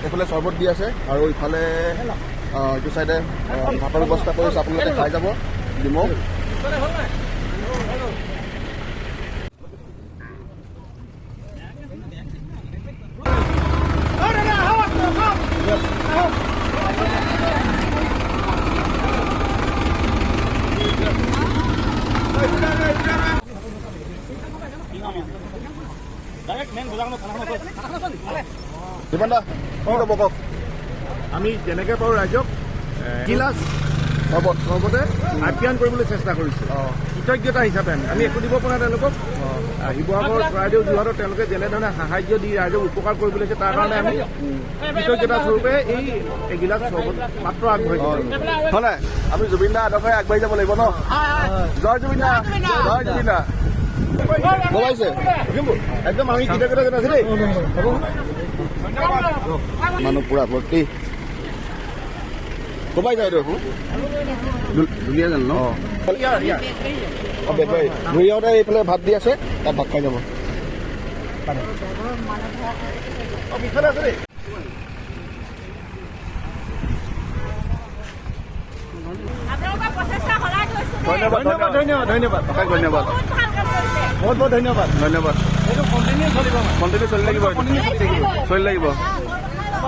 এইফালে চৰ্বত দি আছে আৰু ইফালে এইটো চাইডে ভাতৰ ব্যৱস্থা কৰিছে, আপোনালোকে খাই যাব ডিমৌ। আমি যেনেকৈ পাৰোঁ ৰাইজক গিলাচ চৰ্বতে আপ্যায়ন কৰিবলৈ চেষ্টা কৰিছোঁ। কৃতজ্ঞতা হিচাপে আমি একো দিব পৰা তেওঁলোকক শিৱসাগৰ চৰাইদেউ যোৰহাটত তেওঁলোকে যেনেধৰণে সাহায্য দি ৰাইজক উপকাৰ কৰিব লাগিছে তাৰ কাৰণে আমি কৃতজ্ঞতা স্বৰূপে এই এগিলাচ চৰ্বত মাত্ৰ আগবাঢ়িছোঁ। হয়, আমি জুবিন দা আদৰ্শৰে আগবাঢ়ি যাব লাগিব ন। জয় জুবিন দা, জয় জুবিন দা। বলাইছে একদম আমি কৃতজ্ঞতা জনাইছোঁ দেই। মানুহ পুৰা ভৰ্তি কবাই যায় এইটো ধুনীয়া জানো ন। ঘূৰিয়াওঁতে এইফালে ভাত দি আছে, তাত ভাত খাই যাব। ধন্যবাদ ধন্যবাদ ধন্যবাদ ধন্যবাদ ধন্যবাদ বহুত বহুত ধন্যবাদ ধন্যবাদ। এইটো কণ্টিনিউ চলিব, কণ্টিনিউ চলি লাগিব, চলি লাগিব।